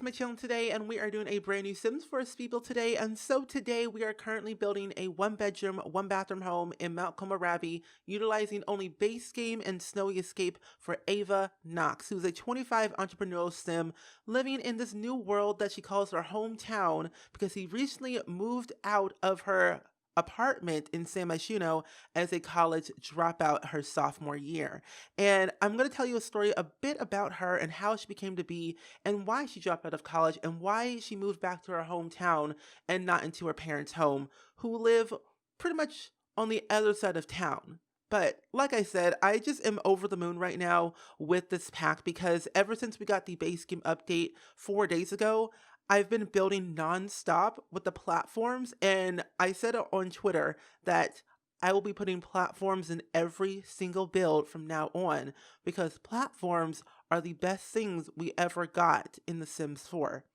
my channel today, and we are doing a brand new Sims 4 Speedbuild today. And so today we are currently building a 1-bedroom, 1-bathroom home in Mount Komorebi, utilizing only base game and Snowy Escape for Ava Knox, who's a 25 entrepreneurial Sim living in this new world that she calls her hometown because he recently moved out of her apartment in San Myshuno as a college dropout her sophomore year. And I'm going to tell you a story a bit about her and how she became to be and why she dropped out of college and why she moved back to her hometown and not into her parents' home, who live pretty much on the other side of town. But like I said, I just am over the moon right now with this pack because ever since we got the base game update 4 days ago, I've been building nonstop with the platforms, and I said it on Twitter that I will be putting platforms in every single build from now on because platforms are the best things we ever got in The Sims 4.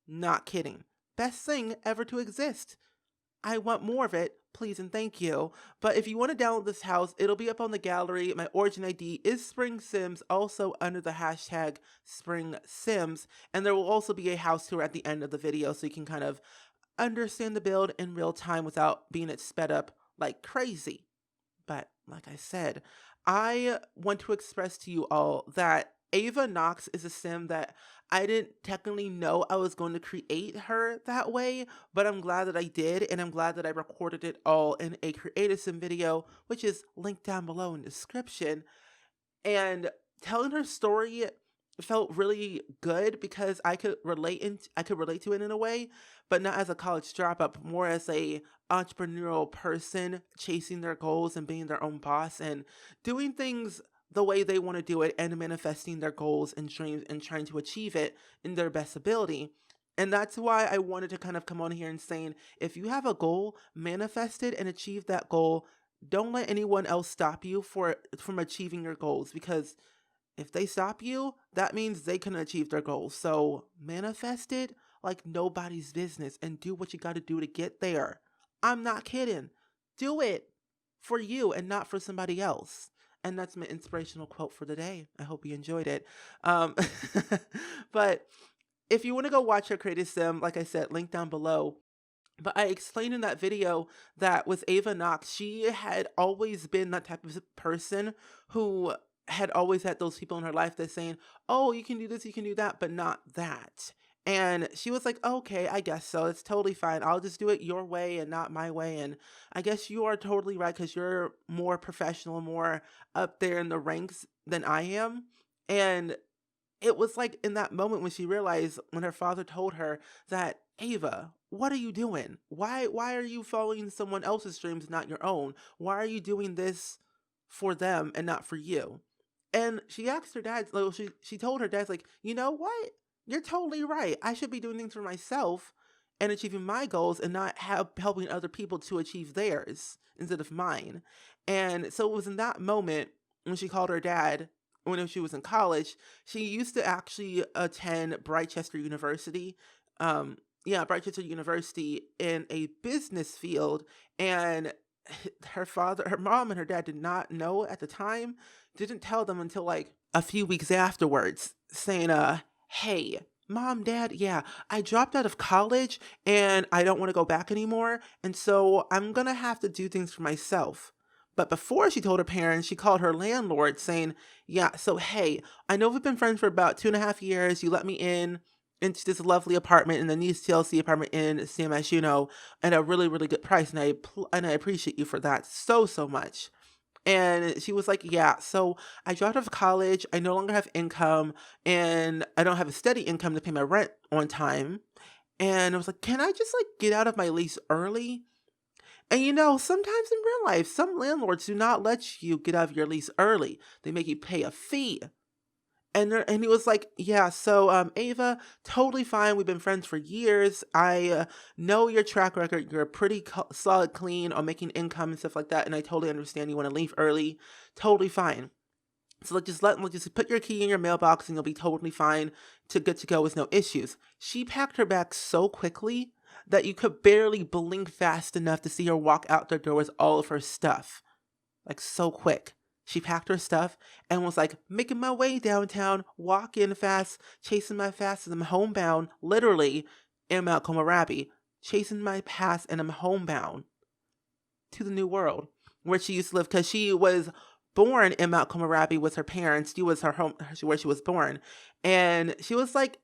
Not kidding. Best thing ever to exist. I want more of it, please and thank you. But if you want to download this house, it'll be up on the gallery. My origin ID is Spring Sims, also under the hashtag Spring Sims. And there will also be a house tour at the end of the video so you can kind of understand the build in real time without being it sped up like crazy. But like I said, I want to express to you all that Ava Knox is a Sim that I didn't technically know I was going to create her that way, but I'm glad that I did, and I'm glad that I recorded it all in a Create Sim video, which is linked down below in the description. And telling her story felt really good because I could relate to it in a way, but not as a college dropout, but more as a entrepreneurial person chasing their goals and being their own boss and doing things the way they want to do it and manifesting their goals and dreams and trying to achieve it in their best ability. And that's why I wanted to kind of come on here and saying, if you have a goal, manifest it and achieve that goal. Don't let anyone else stop you from achieving your goals, because if they stop you, that means they can achieve their goals. So manifest it like nobody's business and do what you got to do to get there. I'm not kidding. Do it for you and not for somebody else. And that's my inspirational quote for the day. I hope you enjoyed it. But if you want to go watch her Create a Sim, like I said, link down below. But I explained in that video that with Ava Knox, she had always been that type of person who had always had those people in her life that saying, oh, you can do this, you can do that, but not that. And she was like, okay, I guess so. It's totally fine. I'll just do it your way and not my way. And I guess you are totally right because you're more professional, more up there in the ranks than I am. And it was like in that moment when she realized, when her father told her that, Ava, what are you doing? Why are you following someone else's dreams, not your own? Why are you doing this for them and not for you? And she asked her dad, like, she told her dad, like, you know what? You're totally right. I should be doing things for myself and achieving my goals and not helping other people to achieve theirs instead of mine. And so it was in that moment when she called her dad, when she was in college. She used to actually attend Brightchester University. Brightchester University in a business field. And her mom and her dad did not know at the time, didn't tell them until like a few weeks afterwards, saying, hey, Mom, Dad, yeah, I dropped out of college and I don't want to go back anymore. And so I'm going to have to do things for myself. But before she told her parents, she called her landlord saying, yeah, so hey, I know we've been friends for about 2.5 years. You let me into this lovely apartment in the Nice TLC apartment in San Myshuno at a really, really good price. And I appreciate you for that so much. And she was like, yeah, so I dropped out of college. I no longer have income and I don't have a steady income to pay my rent on time. And I was like, can I just like get out of my lease early? And you know, sometimes in real life, some landlords do not let you get out of your lease early. They make you pay a fee. And he was like, yeah, so Ava, totally fine. We've been friends for years. I know your track record. You're pretty solid, clean on making income and stuff like that. And I totally understand you want to leave early. Totally fine. So like just put your key in your mailbox and you'll be totally fine good to go with no issues. She packed her bag so quickly that you could barely blink fast enough to see her walk out the door with all of her stuff. Like so quick. She packed her stuff and was like making my way downtown, walking fast, chasing my fast as I'm homebound, literally in Mount Komorebi, chasing my past and I'm homebound to the new world where she used to live because she was born in Mount Komorebi with her parents. She was her home where she was born. And she was like,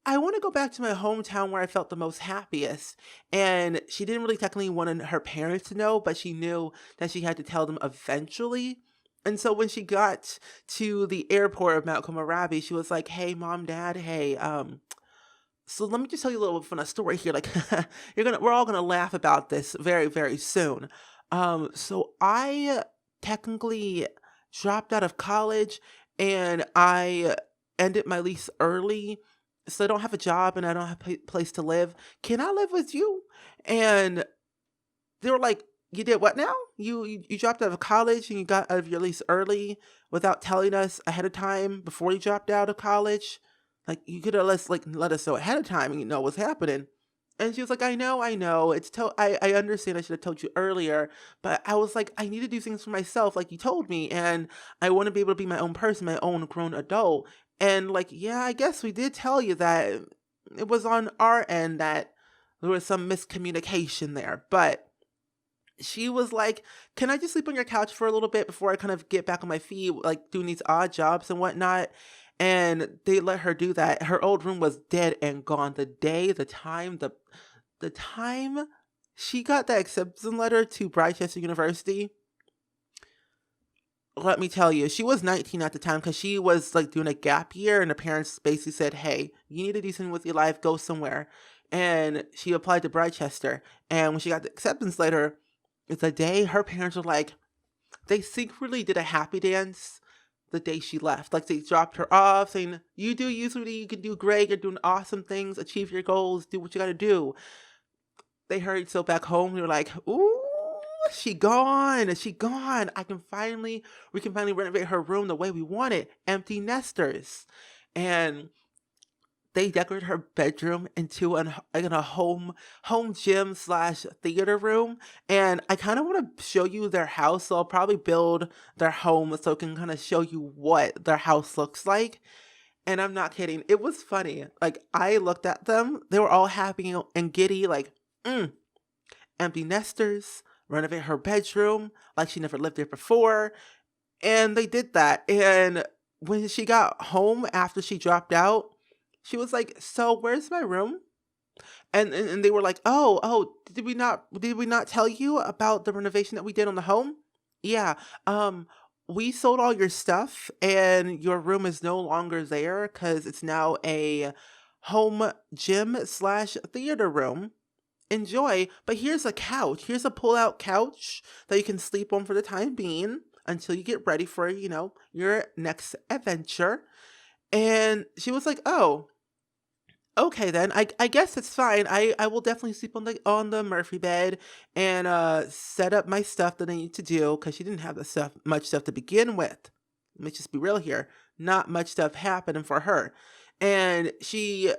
I want to go back to my hometown where I felt the most happiest. And she didn't really technically want her parents to know, but she knew that she had to tell them eventually. And so when she got to the airport of Mount Komorebi, she was like, hey, mom, dad, hey, so let me just tell you a little fun story here. Like we're all gonna laugh about this very, very soon. So I technically dropped out of college and I ended my lease early. So I don't have a job and I don't have a place to live. Can I live with you? And they were like, you did what now? You dropped out of college and you got out of your lease early without telling us ahead of time before you dropped out of college? Like you could have let us know ahead of time and you know what's happening. And she was like, I know. I understand I should have told you earlier, but I was like, I need to do things for myself, like you told me, and I want to be able to be my own person, my own grown adult. And like, yeah, I guess we did tell you that it was on our end that there was some miscommunication there. But she was like, can I just sleep on your couch for a little bit before I kind of get back on my feet, like doing these odd jobs and whatnot? And they let her do that. Her old room was dead and gone. The time she got that acceptance letter to Bridechester University, let me tell you, she was 19 at the time because she was like doing a gap year, and her parents basically said, hey, you need to do something with your life, go somewhere. And she applied to Bridechester. And when she got the acceptance letter, it's a day her parents were like, they secretly did a happy dance the day she left. Like they dropped her off saying, you do you, sweetie, you can do great, you're doing awesome things, achieve your goals, do what you gotta do. They hurried so back home, they were like, ooh, she gone. We can finally renovate her room the way we want it. Empty nesters. And they decorated her bedroom into a home gym slash theater room. And I kind of want to show you their house. So I'll probably build their home so I can kind of show you what their house looks like. And I'm not kidding. It was funny. Like I looked at them. They were all happy and giddy. Like, empty nesters, renovate her bedroom like she never lived there before. And they did that. And when she got home after she dropped out, she was like, so where's my room? And they were like, oh, did we not tell you about the renovation that we did on the home? Yeah. We sold all your stuff and your room is no longer there because it's now a home gym slash theater room. Enjoy, but here's a couch. Here's a pull-out couch that you can sleep on for the time being until you get ready for, your next adventure. And she was like, oh, okay then. I guess it's fine. I will definitely sleep on the Murphy bed and set up my stuff that I need to do because she didn't have much stuff to begin with. Let me just be real here. Not much stuff happening for her. And she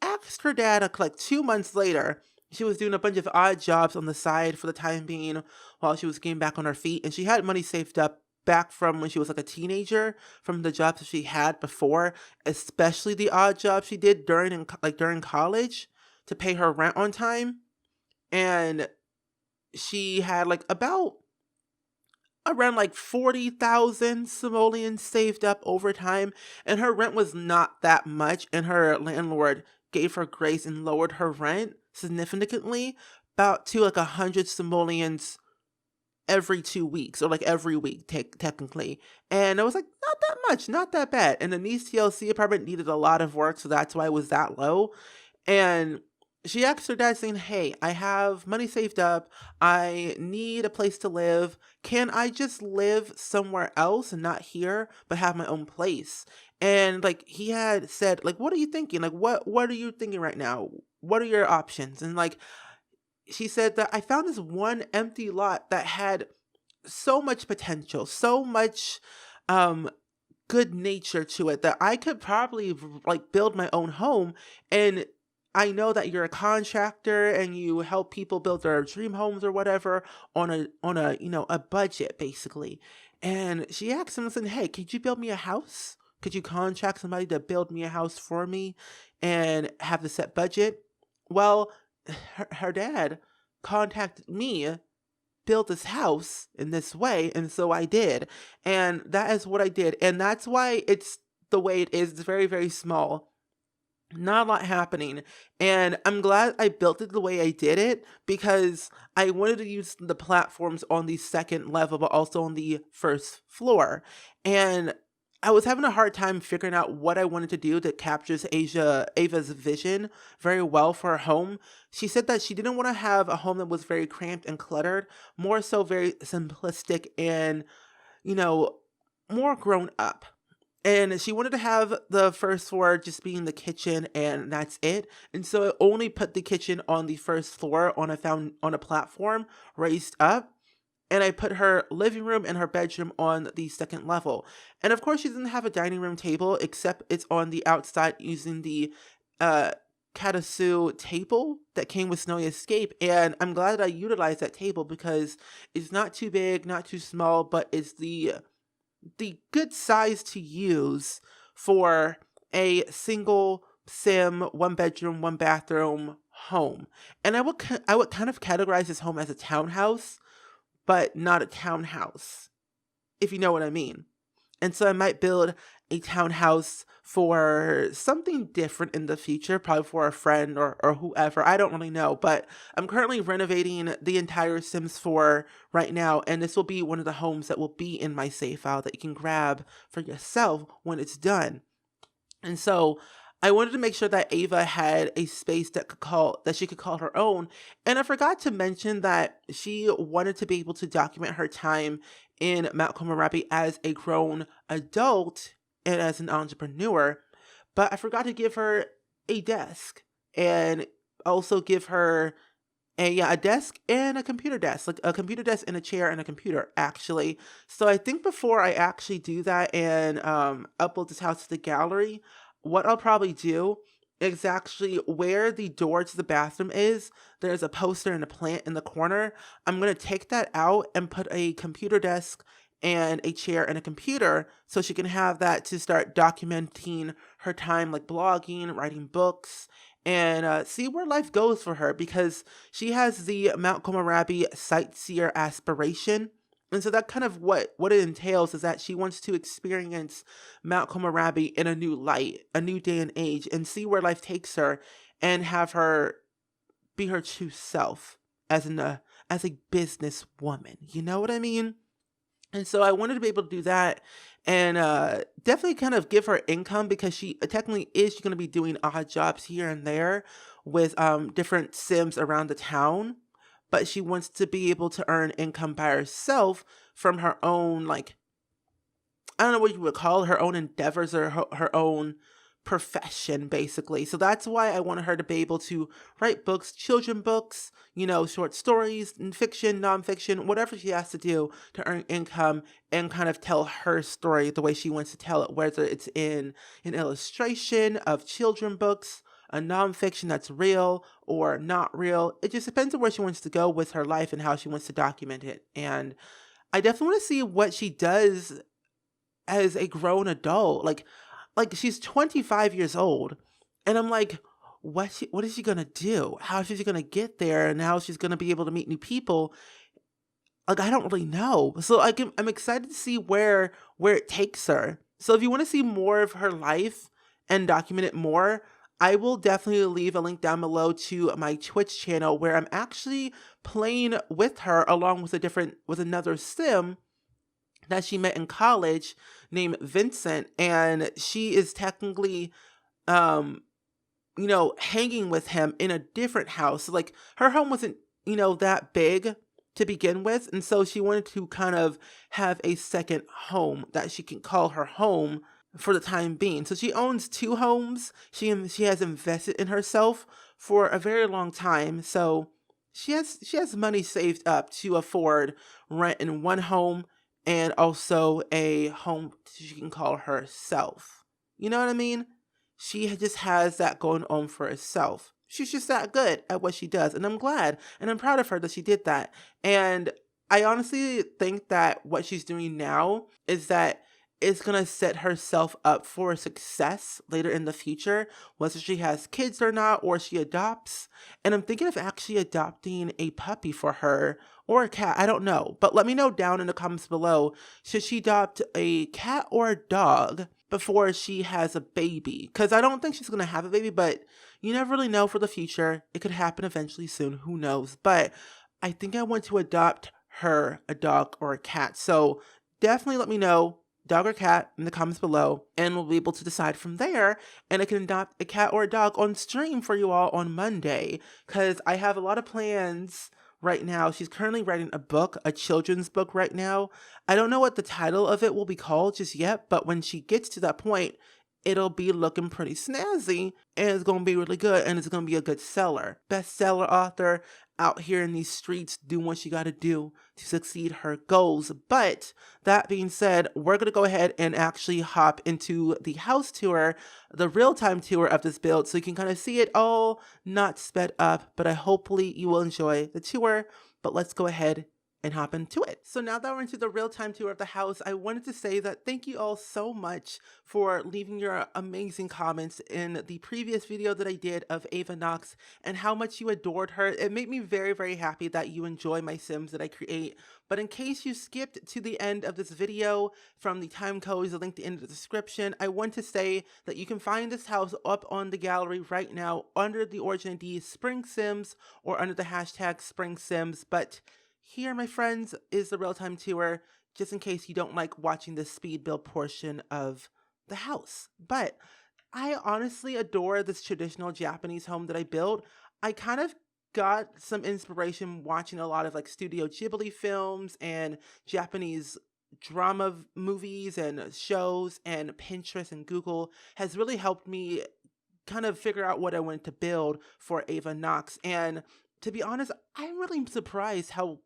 asked her dad like 2 months later. She was doing a bunch of odd jobs on the side for the time being while she was getting back on her feet. And she had money saved up back from when she was like a teenager from the jobs that she had before, especially the odd jobs she did during college to pay her rent on time. And she had like about around like 40,000 simoleons saved up over time. And her rent was not that much. And her landlord gave her grace and lowered her rent significantly about to like 100 simoleons every 2 weeks or like every week technically. And I was like, not that much, not that bad. And the Nice TLC apartment needed a lot of work, so that's why it was that low. And she asked her dad saying, hey, I have money saved up, I need a place to live, can I just live somewhere else and not here but have my own place? And like he had said, like, what are you thinking? Like what are you thinking right now? What are your options? And like she said that I found this one empty lot that had so much potential, so much good nature to it that I could probably like build my own home. And I know that you're a contractor and you help people build their dream homes or whatever on a a budget basically. And she asked him, listen, hey, could you build me a house? Could you contract somebody to build me a house for me and have the set budget? Well, her dad contacted me, build this house in this way, and so I did. And that is what I did. And that's why it's the way it is. It's very, very small, not a lot happening. And I'm glad I built it the way I did it because I wanted to use the platforms on the second level, but also on the first floor. And I was having a hard time figuring out what I wanted to do that captures Ava's vision very well for her home. She said that she didn't want to have a home that was very cramped and cluttered, more so very simplistic and, you know, more grown up. And she wanted to have the first floor just being the kitchen and that's it. And so I only put the kitchen on the first floor on a platform raised up. And I put her living room and her bedroom on the second level. And of course she doesn't have a dining room table except it's on the outside using the uh Katasu table that came with Snowy Escape. And I'm glad that I utilized that table because it's not too big, not too small, but it's the good size to use for a single sim, one bedroom, one bathroom home. And I would kind of categorize this home as a townhouse, but not a townhouse, if you know what I mean. And so I might build a townhouse for something different in the future, probably for a friend or whoever. I don't really know. But I'm currently renovating the entire Sims 4 right now. And this will be one of the homes that will be in my save file that you can grab for yourself when it's done. And so I wanted to make sure that Ava had a space that she could call her own. And I forgot to mention that she wanted to be able to document her time in Mount Komorebi as a grown adult and as an entrepreneur. But I forgot to give her a desk and also give her a desk and a computer desk, like a computer desk and a chair and a computer, actually. So I think before I actually do that and upload this house to the gallery, what I'll probably do is actually where the door to the bathroom is, there's a poster and a plant in the corner. I'm going to take that out and put a computer desk and a chair and a computer so she can have that to start documenting her time, like blogging, writing books, and see where life goes for her because she has the Mount Komorebi sightseer aspiration. And so that kind of what it entails is that she wants to experience Mount Komorebi in a new light, a new day and age, and see where life takes her and have her be her true self as a business woman. You know what I mean? And so I wanted to be able to do that and definitely kind of give her income because she technically is going to be doing odd jobs here and there with different Sims around the town. But she wants to be able to earn income by herself from her own, like, I don't know what you would call her own endeavors or her own profession, basically. So that's why I wanted her to be able to write books, children books, short stories, and fiction, nonfiction, whatever she has to do to earn income and kind of tell her story the way she wants to tell it, whether it's in an illustration of children books, a nonfiction that's real or not real. It just depends on where she wants to go with her life and how she wants to document it. And I definitely want to see what she does as a grown adult. Like she's 25 years old. And I'm like, what is she gonna do? How is she gonna get there? And how she's gonna be able to meet new people? Like, I don't really know. So I'm excited to see where it takes her. So if you want to see more of her life and document it more, I will definitely leave a link down below to my Twitch channel where I'm actually playing with her along with another sim that she met in college named Vincent, and she is technically hanging with him in a different house. So, like, her home wasn't, that big to begin with, and so she wanted to kind of have a second home that she can call her home for the time being. So she owns two homes. She has invested in herself for a very long time. So she has money saved up to afford rent in one home and also a home she can call herself. You know what I mean? She just has that going on for herself. She's just that good at what she does. And I'm glad and I'm proud of her that she did that. And I honestly think that what she's doing now is that it's going to set herself up for success later in the future, whether she has kids or not, or she adopts. And I'm thinking of actually adopting a puppy for her or a cat. I don't know. But let me know down in the comments below. Should she adopt a cat or a dog before she has a baby? Because I don't think she's going to have a baby, but you never really know for the future. It could happen eventually soon. Who knows? But I think I want to adopt her a dog or a cat. So definitely let me know, dog or cat, in the comments below, and we'll be able to decide from there. And I can adopt a cat or a dog on stream for you all on Monday, because I have a lot of plans right now. She's currently writing a book, a children's book right now. I don't know what the title of it will be called just yet, but when she gets to that point, it'll be looking pretty snazzy and it's going to be really good and it's going to be a good seller. Bestseller author out here in these streets doing what she got to do to succeed her goals. But that being said, we're going to go ahead and actually hop into the house tour, the real-time tour of this build, so you can kind of see it all not sped up, but hopefully you will enjoy the tour. But let's go ahead and hop into it. So now that we're into the real-time tour of the house, I wanted to say that thank you all so much for leaving your amazing comments in the previous video that I did of Ava Knox and how much you adored her. It made me very, very happy that you enjoy my Sims that I create. But in case you skipped to the end of this video, from the time codes linked in the description, I want to say that you can find this house up on the gallery right now under the Origin ID Spring Sims or under the hashtag Spring Sims. But here, my friends, is the real-time tour, just in case you don't like watching the speed build portion of the house. But I honestly adore this traditional Japanese home that I built. I kind of got some inspiration watching a lot of like Studio Ghibli films and Japanese drama movies and shows, and Pinterest and Google has really helped me kind of figure out what I wanted to build for Ava Knox. And to be honest, I'm really surprised how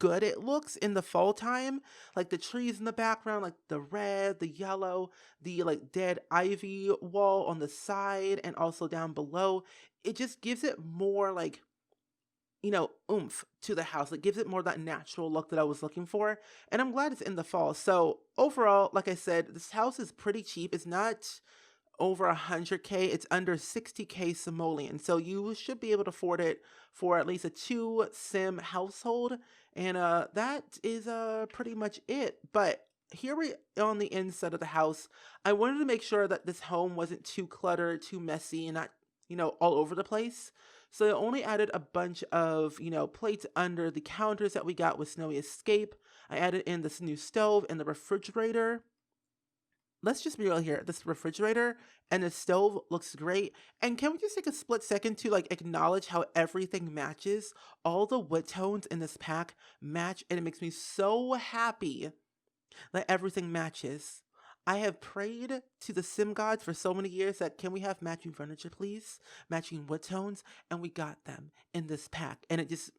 good it looks in the fall time. Like the trees in the background, like the red, the yellow, the like dead ivy wall on the side and also down below. It just gives it more like, oomph to the house. It gives it more that natural look that I was looking for. And I'm glad it's in the fall. So overall, like I said, this house is pretty cheap. It's not over 100K. It's under 60K simoleon. So you should be able to afford it for at least a 2 sim household. And that is pretty much it. But here we on the inside of the house, I wanted to make sure that this home wasn't too cluttered, too messy, and not, all over the place. So I only added a bunch of, plates under the counters that we got with Snowy Escape. I added in this new stove and the refrigerator. Let's just be real here. This refrigerator and the stove looks great. And can we just take a split second to like acknowledge how everything matches? All the wood tones in this pack match, and it makes me so happy that everything matches. I have prayed to the sim gods for so many years that can we have matching furniture, please? Matching wood tones, and we got them in this pack. And it just,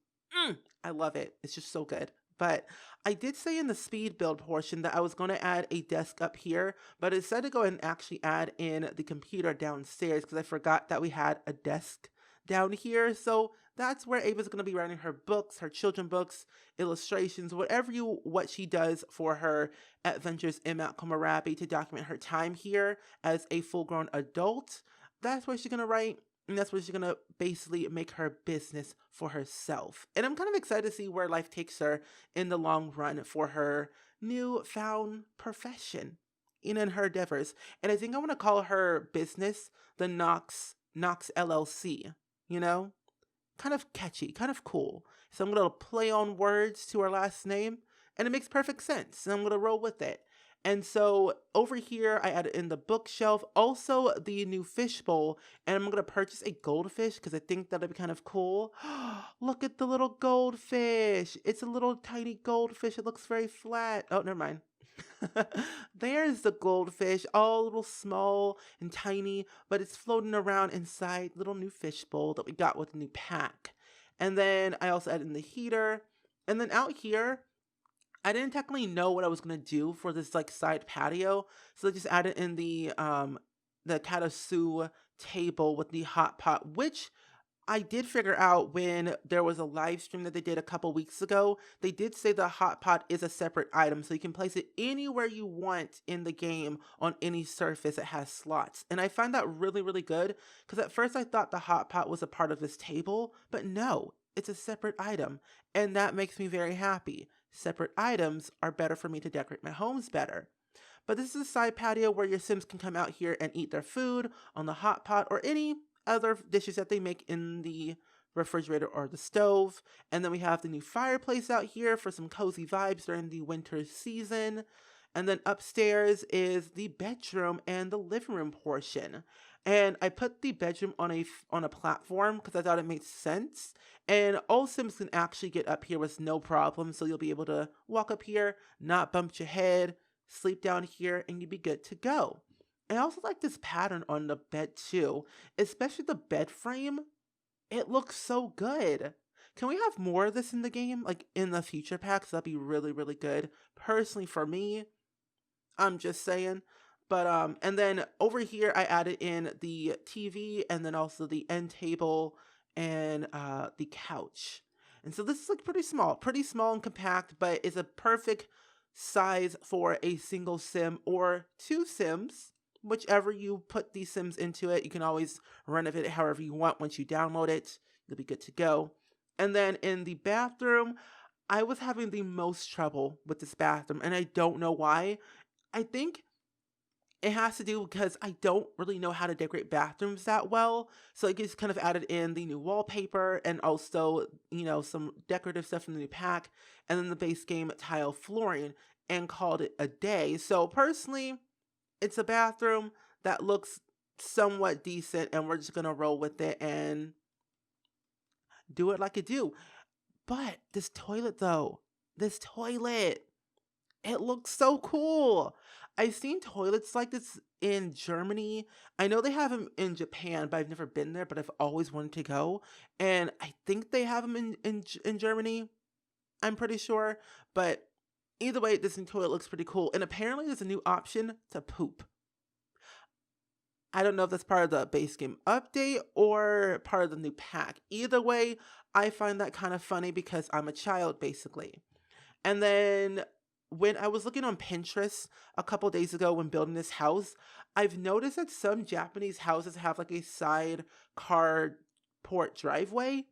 I love it. It's just so good. But I did say in the speed build portion that I was going to add a desk up here, but I decided to go ahead and actually add in the computer downstairs because I forgot that we had a desk down here. So that's where Ava's going to be writing her books, her children books, illustrations, what she does for her adventures in Mount Komorebi to document her time here as a full-grown adult. That's where she's going to write. And that's where she's going to basically make her business for herself. And I'm kind of excited to see where life takes her in the long run for her newfound profession in her endeavors. And I think I want to call her business the Knox LLC, Kind of catchy, kind of cool. So I'm going to play on words to her last name, and it makes perfect sense. And I'm going to roll with it. And so over here, I added in the bookshelf, also the new fishbowl, and I'm going to purchase a goldfish because I think that'd be kind of cool. Look at the little goldfish. It's a little tiny goldfish. It looks very flat. Oh, never mind. There's the goldfish, all a little small and tiny, but it's floating around inside little new fishbowl that we got with the new pack. And then I also added in the heater. And then out here, I didn't technically know what I was gonna do for this like side patio, so I just added in the Katasu table with the hot pot, which I did figure out when there was a live stream that they did a couple weeks ago. They did say the hot pot is a separate item, so you can place it anywhere you want in the game on any surface that has slots. And I find that really, really good because at first I thought the hot pot was a part of this table, but no, it's a separate item. And that makes me very happy. Separate items are better for me to decorate my homes better. But this is a side patio where your Sims can come out here and eat their food on the hot pot or any other dishes that they make in the refrigerator or the stove. And then we have the new fireplace out here for some cozy vibes during the winter season. And then upstairs is the bedroom and the living room portion. And I put the bedroom on a platform because I thought it made sense. And all Sims can actually get up here with no problem. So you'll be able to walk up here, not bump your head, sleep down here, and you'd be good to go. I also like this pattern on the bed too, especially the bed frame. It looks so good. Can we have more of this in the game, like in the future packs? That'd be really, really good. Personally, for me, I'm just saying. But and then over here I added in the TV and then also the end table and the couch. And so this is like pretty small and compact, but it's a perfect size for a single sim or two sims. Whichever you put these sims into it, you can always renovate it however you want. Once you download it, you'll be good to go. And then in the bathroom, I was having the most trouble with this bathroom, and I don't know why. I think it has to do because I don't really know how to decorate bathrooms that well. So I just kind of added in the new wallpaper and also, some decorative stuff from the new pack and then the base game tile flooring and called it a day. So personally, it's a bathroom that looks somewhat decent and we're just going to roll with it and do it like it do. But this toilet though, it looks so cool. I've seen toilets like this in Germany. I know they have them in Japan, but I've never been there, but I've always wanted to go. And I think they have them in Germany. I'm pretty sure. But either way, this new toilet looks pretty cool. And apparently there's a new option to poop. I don't know if that's part of the base game update or part of the new pack. Either way, I find that kind of funny because I'm a child, basically. And then when I was looking on Pinterest a couple days ago when building this house, I've noticed that some Japanese houses have like a side carport driveway.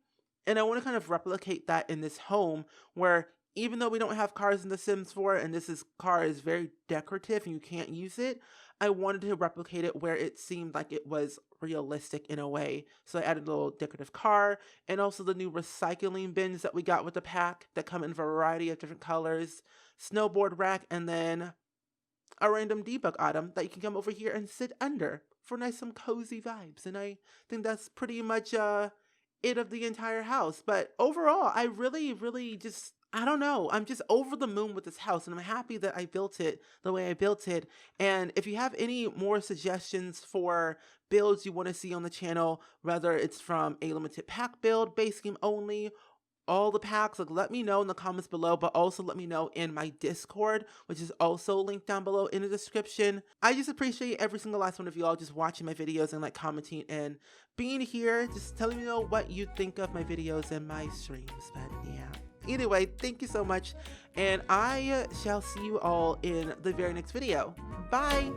And I want to kind of replicate that in this home where even though we don't have cars in The Sims 4 and car is very decorative and you can't use it, I wanted to replicate it where it seemed like it was realistic in a way. So I added a little decorative car and also the new recycling bins that we got with the pack that come in a variety of different colors, snowboard rack, and then a random debug item that you can come over here and sit under for nice some cozy vibes. And I think that's pretty much it of the entire house. But overall, I really just, I don't know. I'm just over the moon with this house and I'm happy that I built it the way I built it. And if you have any more suggestions for builds you want to see on the channel, whether it's from a limited pack build, base game only, all the packs, like let me know in the comments below, but also let me know in my Discord, which is also linked down below in the description. I just appreciate every single last one of you all just watching my videos and like commenting and being here, just telling me what you think of my videos and my streams. But yeah. Either way, thank you so much, and I shall see you all in the very next video. Bye!